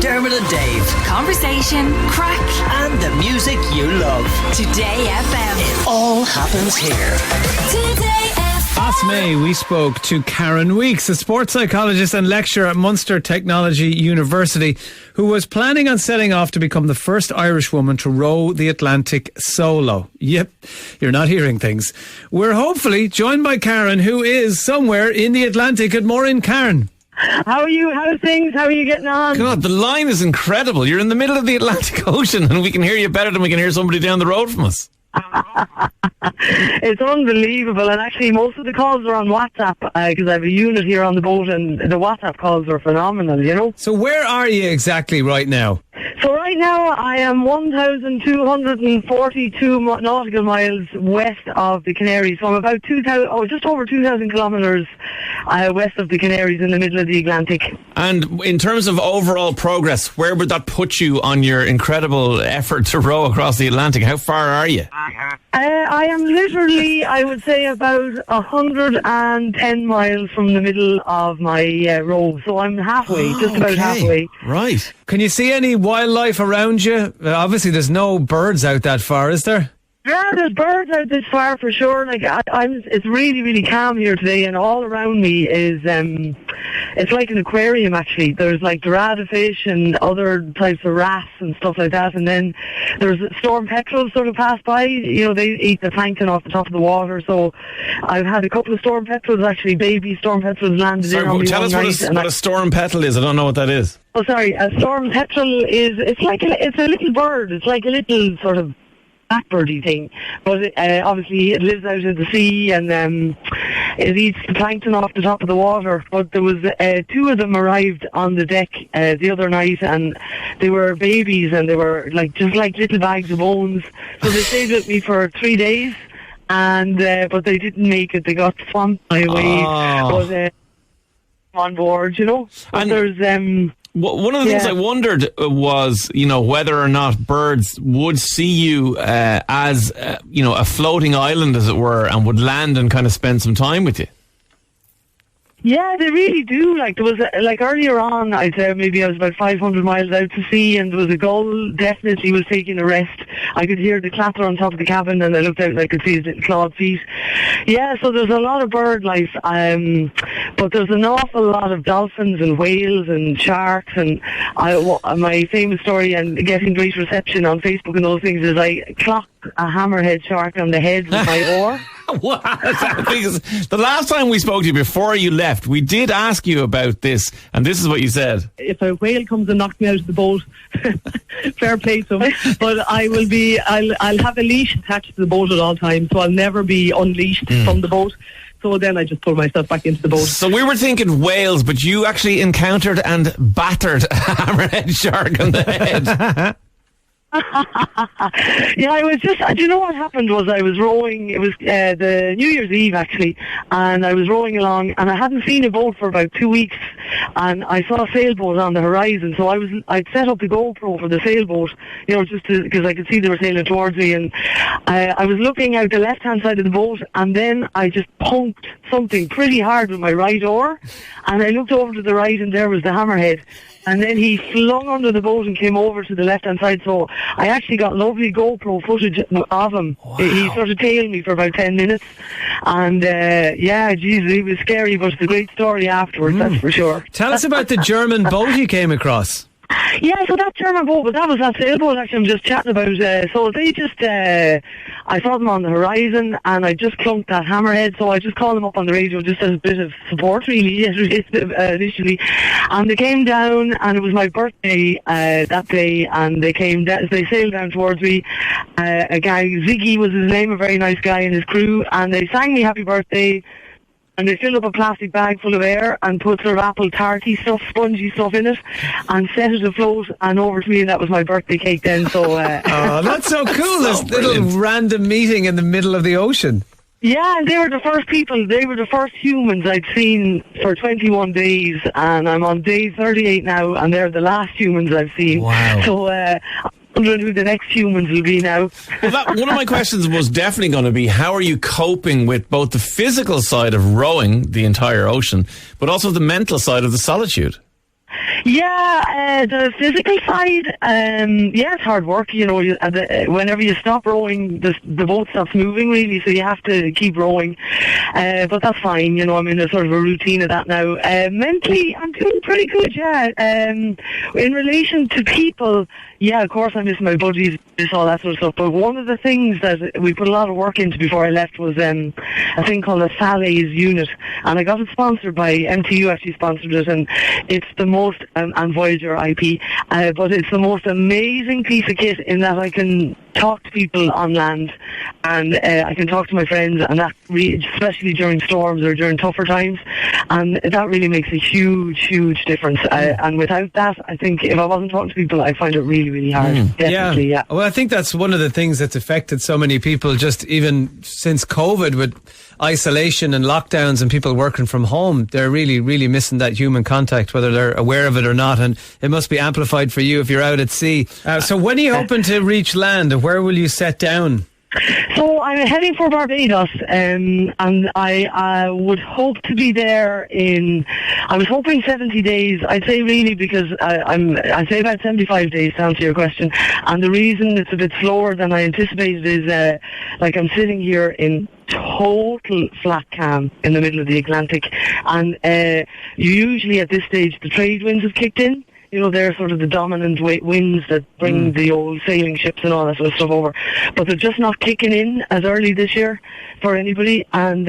Dermot and Dave. Conversation, crack, And the music you love. Today FM. It all happens here. Today FM. Last May, we spoke to Karen Weeks, a sports psychologist and lecturer at Munster Technology University, who was planning on setting off to become the first Irish woman to row the Atlantic solo. Yep, you're not hearing things. We're hopefully joined by Karen, who is somewhere in the Atlantic. Good morning, Karen. How are you? How's things? How are you getting on? God, the line is incredible. You're in the middle of the Atlantic Ocean and we can hear you better than we can hear somebody down the road from us. It's unbelievable, and actually most of the calls are on WhatsApp because I have a unit here on the boat, and the WhatsApp calls are phenomenal, you know. So where are you exactly right now? So right now I am 1,242 nautical miles west of the Canaries. So I'm about just over 2,000 kilometres west of the Canaries in the middle of the Atlantic. And in terms of overall progress, where would that put you on your incredible effort to row across the Atlantic? How far are you? I am literally, I would say, about 110 miles from the middle of my row. So I'm halfway, just about halfway. Right. Can you see any wildlife around you? Obviously, there's no birds out that far, is there? Yeah, there's birds out this far for sure. Like it's really, really calm here today, and all around me is it's like an aquarium actually. There's like dorada fish and other types of wrasse and stuff like that, and then there's storm petrels sort of pass by. You know, they eat the plankton off the top of the water. So I've had a couple of storm petrels, actually, baby storm petrels landed in on me tell one us night. what a storm petal is. I don't know what that is. Oh, sorry, a storm petrel it's a little bird. It's like a little sort of blackbirdy thing, but obviously it lives out in the sea, and it eats the plankton off the top of the water. But there was two of them arrived on the deck the other night, and they were babies, and they were just like little bags of bones. So they stayed with me for 3 days, and but they didn't make it. They got swamped by a wave. But on board, you know. And there's one of the things I wondered was, whether or not birds would see you as, a floating island, as it were, and would land and kind of spend some time with you. Yeah, they really do. There was earlier on, I'd say maybe I was about 500 miles out to sea, and there was a gull definitely was taking a rest. I could hear the clatter on top of the cabin, and I looked out and I could see his little clawed feet. Yeah, so there's a lot of bird life, but there's an awful lot of dolphins and whales and sharks. And my famous story and getting great reception on Facebook and those things is I clocked a hammerhead shark on the head with my oar. What? Because the last time we spoke to you before you left, we did ask you about this, and this is what you said. If a whale comes and knocks me out of the boat, fair play to him. But I'll have a leash attached to the boat at all times, so I'll never be unleashed from the boat. So then I just pull myself back into the boat. So we were thinking whales, but you actually encountered and battered a hammerhead shark on the head. Yeah, I was just, do you know what happened was I was rowing, it was the New Year's Eve actually, and I was rowing along, and I hadn't seen a boat for about 2 weeks, and I saw a sailboat on the horizon, so I'd set up the GoPro for the sailboat, just because I could see they were sailing towards me, and I was looking out the left-hand side of the boat, and then I just punked something pretty hard with my right oar, and I looked over to the right, and there was the hammerhead. And then he flung under the boat and came over to the left-hand side. So I actually got lovely GoPro footage of him. Wow. He sort of tailed me for about 10 minutes. And, it was scary, but it's a great story afterwards, that's for sure. Tell us about the German boat you came across. Yeah, so that German boat, but that was that sailboat actually I'm just chatting about. So they just, I saw them on the horizon, and I just clunked that hammerhead, so I just called them up on the radio just as a bit of support, really, initially. And they came down, and it was my birthday that day, and they came down, they sailed down towards me. A guy, Ziggy was his name, a very nice guy, and his crew, and they sang me happy birthday. And they filled up a plastic bag full of air and put sort of apple tarty stuff, spongy stuff in it, and set it afloat and over to me, and that was my birthday cake then. So, oh, that's so cool! This little random meeting in the middle of the ocean. Yeah, and they were the first people. They were the first humans I'd seen for 21 days, and I'm on day 38 now, and they're the last humans I've seen. Wow! So. Wondering who the next humans will be now. Well, one of my questions was definitely going to be, how are you coping with both the physical side of rowing the entire ocean, but also the mental side of the solitude? Yeah, the physical side, yeah, it's hard work. You know, whenever you stop rowing, the boat stops moving, really, so you have to keep rowing. But that's fine, you know, I'm in a sort of a routine of that now. Mentally, I'm doing pretty good, yeah. In relation to people, yeah, of course I miss my buddies, miss all that sort of stuff, but one of the things that we put a lot of work into before I left was a thing called a Falaise unit, and I got it sponsored by MTU, actually sponsored it, and it's the most, and Voyager IP, but it's the most amazing piece of kit in that I can talk to people on land, and I can talk to my friends, and that especially during storms or during tougher times, and that really makes a huge difference. And without that, I think if I wasn't talking to people, I'd find it really hard. Definitely, yeah. Well, I think that's one of the things that's affected so many people, just even since COVID, with isolation and lockdowns and people working from home. They're really missing that human contact, whether they're aware of it or not, and it must be amplified for you if you're out at sea. So when are you hoping to reach land? Where will you set down? So I'm heading for Barbados, and I would hope to be there I was hoping 70 days, I'd say, really, because I'd say about 75 days to answer your question. And the reason it's a bit slower than I anticipated is, I'm sitting here in total flat calm in the middle of the Atlantic, and usually at this stage the trade winds have kicked in. You know, they're sort of the dominant winds that bring the old sailing ships and all that sort of stuff over. But they're just not kicking in as early this year for anybody. And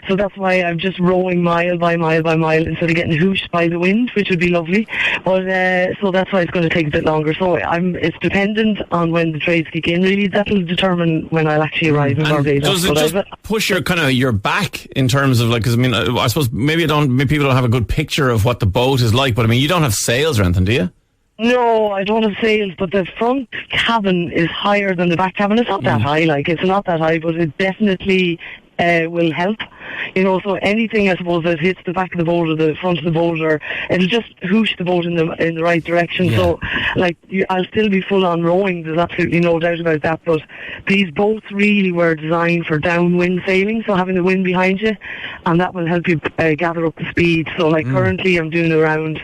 so that's why I'm just rowing mile by mile by mile instead of getting hooshed by the wind, which would be lovely. But so that's why it's going to take a bit longer. So it's dependent on when the trades kick in. Really, that'll determine when I'll actually arrive in Barbados. Does it just push your back in terms of, like, because I mean, I suppose maybe people don't have a good picture of what the boat is like, but I mean, you don't have sails or anything, do you? No, I don't have sails, but the front cabin is higher than the back cabin. It's not that high, it's not that high, but it definitely will help. You know, so anything, I suppose, that hits the back of the boat or the front of the boat, or it'll just hoosh the boat in the right direction. Yeah. So, I'll still be full on rowing. There's absolutely no doubt about that. But these boats really were designed for downwind sailing, so having the wind behind you, and that will help you gather up the speed. So, currently, I'm doing around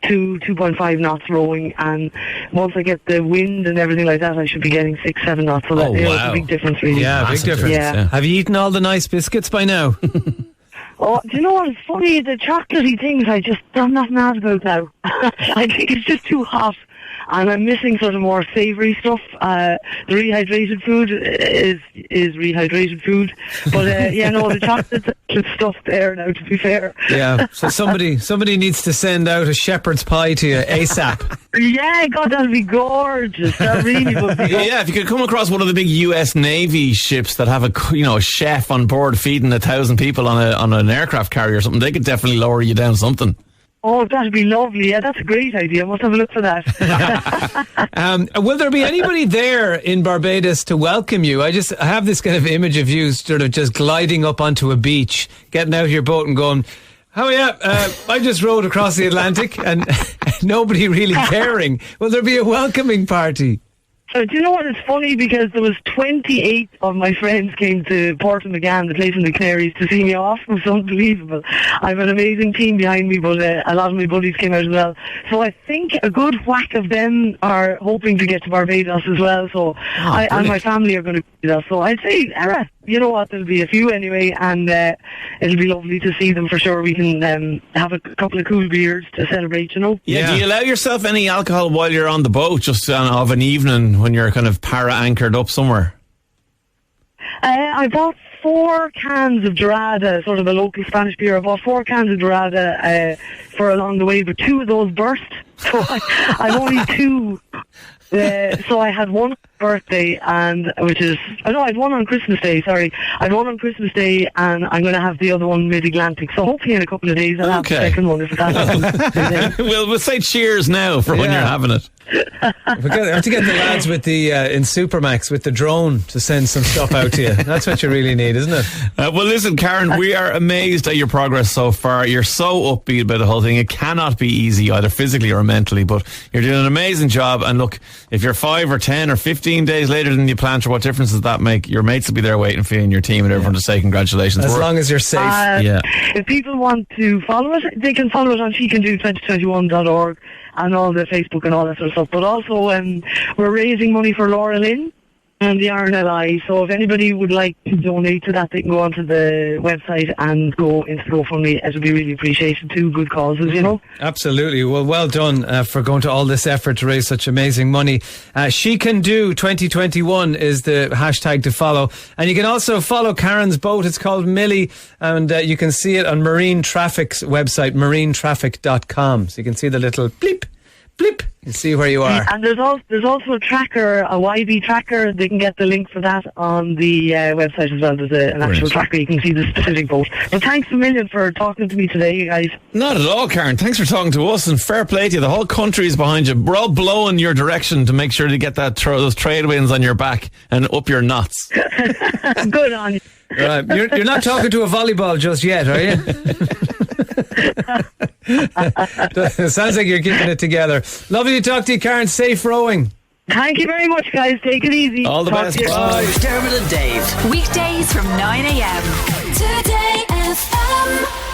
2.5 knots rowing, and once I get the wind and everything like that, I should be getting 6-7 knots. So that's a big difference, really. Yeah, big difference. Yeah. Have you eaten all the nice biscuits by now? Oh, do you know what? It's funny, the chocolatey things, I'm not mad about now. I think it's just too hot, and I'm missing sort of more savoury stuff. The rehydrated food is rehydrated food, but the chocolate's stuff there now, to be fair. Yeah, so somebody needs to send out a shepherd's pie to you ASAP. Yeah, God, that'd be gorgeous. That really would be gorgeous. Yeah, if you could come across one of the big US Navy ships that have a chef on board feeding 1,000 people on an aircraft carrier or something, they could definitely lower you down something. Oh, that'd be lovely. Yeah, that's a great idea. I must have a look for that. Will there be anybody there in Barbados to welcome you? I have this kind of image of you sort of just gliding up onto a beach, getting out of your boat and going, oh yeah, I just rowed across the Atlantic, and nobody really caring. Will there be a welcoming party? Do you know what? It's funny because there was 28 of my friends came to Port McGann, the place in the Canaries, to see me off. It was unbelievable. I have an amazing team behind me, but a lot of my buddies came out as well. So I think a good whack of them are hoping to get to Barbados as well. So and my family are going to be there. So I'd say, you know what, there'll be a few anyway, and it'll be lovely to see them for sure. We can have a couple of cool beers to celebrate, you know. Yeah. Do you allow yourself any alcohol while you're on the boat, just of an evening when you're kind of para-anchored up somewhere? I bought 4 cans of Dorada, sort of a local Spanish beer. I bought 4 cans of Dorada for along the way, but 2 of those burst. So I've only 2. So I had one on birthday, I had one on Christmas Day, sorry. I had one on Christmas Day, and I'm going to have the other one mid-Atlantic. So hopefully in a couple of days I'll have the second one, if that happens. We'll say cheers now for when you're having it. We have to get the lads with the in Supermax with the drone to send some stuff out to you. That's what you really need, isn't it? Well, listen, Karen, we are amazed at your progress so far. You're so upbeat about the whole thing. It cannot be easy, either physically or mentally, but you're doing an amazing job. And look, if you're 5 or 10 or 15 days later than you planned, what difference does that make? Your mates will be there waiting for you and your team and everyone to say congratulations. As long as you're safe. If people want to follow it, they can follow it on shecando2021.org and all the Facebook and all that sort of stuff. But also, we're raising money for Laura Lynn and the RNLI. So if anybody would like to donate to that, they can go onto the website and go into the GoFundMe. It would be really appreciated. Two good causes, you know. Absolutely. Well done for going to all this effort to raise such amazing money. She Can Do 2021 is the hashtag to follow. And you can also follow Karen's boat. It's called Millie. And you can see it on Marine Traffic's website, marinetraffic.com. So you can see the little bleep. You see where you are. And there's also a tracker, a YB tracker. They can get the link for that on the website as well. There's an actual tracker. You can see the specific boat. But thanks a million for talking to me today, you guys. Not at all, Karen. Thanks for talking to us, and fair play to you. The whole country is behind you. We're all blowing your direction to make sure to get those trade winds on your back and up your knots. Good on you. Right. You're not talking to a volleyball just yet, are you? It sounds like you're keeping it together. Lovely to talk to you, Karen. Safe rowing. Thank you very much, guys. Take it easy. All the best. Bye. Dermot and Dave. Weekdays from 9 a.m. Today FM.